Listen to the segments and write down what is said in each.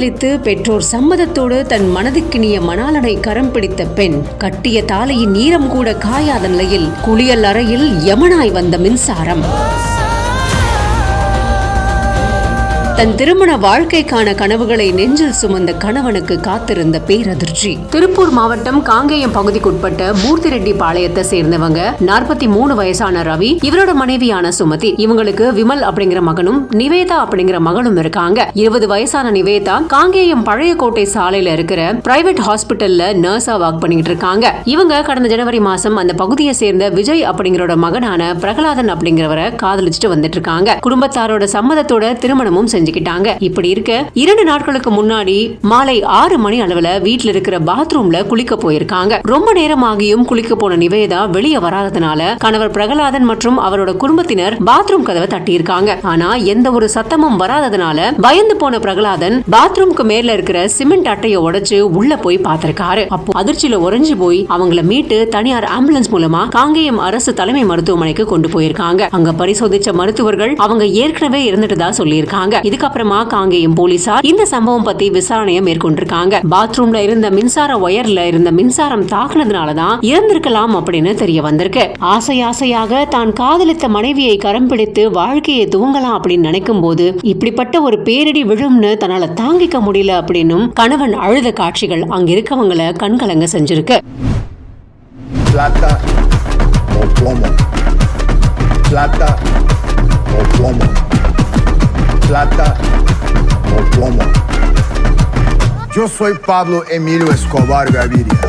காதலித்து பெற்றோர் சம்மதத்தோடு தன் மனதுக்கினிய மணாளனை கரம் பிடித்த பெண் கட்டிய தாலியின் ஈரம் கூட காயாத நிலையில் குளியல் அறையில் யமனாய் வந்த மின்சாரம். தன் திருமண வாழ்க்கைக்கான கனவுகளை நெஞ்சில் சுமந்த கணவனுக்கு காத்திருந்த பேரதிர்ச்சி. திருப்பூர் மாவட்டம் காங்கேயம் பகுதிக்குட்பட்ட மூர்த்திரெட்டி பாளையத்தை சேர்ந்தவங்க 43 வயசான ரவி, இவரோட மனைவியான சுமதி. இவங்களுக்கு விமல் அப்படிங்கிற மகனும் நிவேதா அப்படிங்கிற மகளும் இருக்காங்க. 20 வயசான நிவேதா காங்கேயம் பழைய கோட்டை சாலையில இருக்கிற பிரைவேட் ஹாஸ்பிட்டல்ல நர்ஸா ஒர்க் பண்ணிட்டு இருக்காங்க. இவங்க கடந்த ஜனவரி மாசம் அந்த பகுதியை சேர்ந்த விஜய் அப்படிங்கிறோட மகனான பிரகலாதன் அப்படிங்கிறவரை காதலிச்சுட்டு வந்துட்டு இருக்காங்க. குடும்பத்தாரோட சம்மதத்தோட திருமணமும் செஞ்சுக்கிட்டாங்க. இப்படி இருக்க 2 நாட்களுக்கு முன்னாடி மாலை 6 மணி அளவுல வீட்டுல இருக்கிற பாத்ரூம்ல குளிக்க போயிருக்காங்க. ரொம்ப நேரமாகியும் குளிக்க போன நிவேதா வெளியே வராததுனால கணவர் பிரகலாதன் மற்றும் அவரோட குடும்பத்தினர் பாத்ரூம் கதவை தட்டியிருக்காங்க. ஆனா எந்த ஒரு சத்தமும் வராததுனால பயந்து போன பிரகலாதன் பாத்ரூம்க்கு மேல இருக்கிற சிமெண்ட் அட்டையை உடைச்சு உள்ள போய் பார்த்திருக்காரு. அப்போ அதிர்ச்சியில உறைஞ்சு போய் அவங்கள மீட்டு தனியார் ஆம்புலன்ஸ் மூலமா காங்கேயம் அரசு தலைமை மருத்துவமனைக்கு கொண்டு போயிருக்காங்க. அங்க பரிசோதிச்ச மருத்துவர்கள் அவங்க ஏற்கனவே இருந்துட்டதா சொல்லியிருக்காங்க. இதுக்கப்புறமா காங்கேயம் போலீசார் இந்த சம்பவம் பத்தி விசாரணையை மேற்கொண்டிருக்காங்க. பாத்ரூம்ல இருந்த மின்சார ஒயர்ல இருந்த மின்சாரம் தாக்குனதுனாலதான் இறந்திருக்கலாம் அப்படின்னு தெரிய வந்திருக்கு. ஆசையாக தான் காதலித்த மனைவியை கரம் பிடித்து வாழ்க்கையை துவங்கலாம் அப்படின்னு நினைக்கும் போது இப்படிப்பட்ட ஒரு பேரிடி விழும்னு தன்னால தாங்கிக்க முடியல அப்படின்னும் கணவன் அழுத காட்சிகள் அங்க இருக்கவங்களை கண்கலங்க செஞ்சிருக்கு. Plata o plomo. Yo soy Pablo Emilio Escobar Gaviria.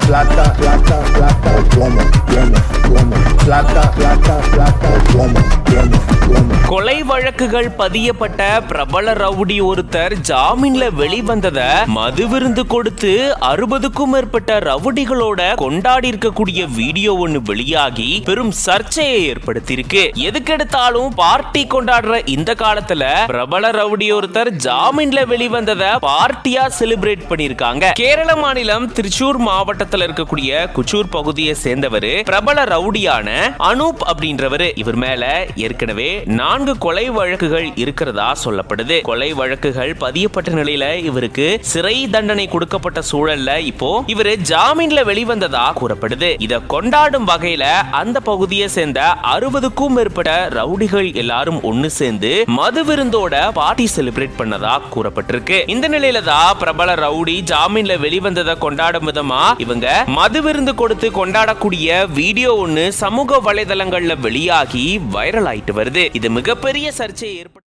Plata, plata, plata o plomo, plomo, plomo. Plata, plata, plata o plomo, plomo, plomo. கொலை வழக்குகள் பதியப்பட்ட பிரபல ரவுடி ஒருத்தர் ஜாமீன்ல வெளிவந்தத மது விருந்து கொடுத்து 60க்கும் மேற்பட்ட ரவுடிகளோட கொண்டாடி இருக்கக்கூடிய வீடியோ ஒன்னு வெளியாகி பெரும் சர்ச்சையை ஏற்படுத்தியிருக்கு. எதுக்கெடுத்தாலும் பார்ட்டி கொண்டாடுற இந்த காலத்துல பிரபல ரவுடி ஒருத்தர் ஜாமீன்ல வெளிவந்தத பார்ட்டியா செலிப்ரேட் பண்ணிருக்காங்க. கேரள மாநிலம் திருச்சூர் மாவட்டத்தில் இருக்கக்கூடிய குச்சூர் பகுதியை சேர்ந்தவர் பிரபல ரவுடியான அனூப் அப்படின்றவர். இவர் மேல ஏற்கனவே 4 கொலை வழக்குகள் இருக்கிறதா சொல்லப்படுது. கொலை வழக்குகள் பதியப்பட்ட நிலையில இவருக்கு சிறை தண்டனை கொடுக்கப்பட்ட சூழல்ல இப்போ இவரு ஜாமீன்ல வெளிவந்ததா கூறப்படுது. இத கொண்டாடும் வகையில அந்த பகுதியை சேர்ந்த 60க்கும் மேற்பட்ட ரவுடிகள் எல்லாரும் ஒன்னு சேர்ந்து மது விருந்தோட பார்ட்டி செலிப்ரேட் பண்ணதா கூறப்பட்டிருக்கு. இந்த நிலையில தான் பிரபல ரவுடி ஜாமீன்ல வெளிவந்ததை கொண்டாடும் விதமா இவங்க மது விருந்து கொடுத்து கொண்டாடக்கூடிய வீடியோ ஒன்னு சமூக வலைதளங்கள்ல வெளியாகி வைரல் ஆயிட்டு வருது. இது மிகப்பெரிய சர்ச்சையை ஏற்படுத்தி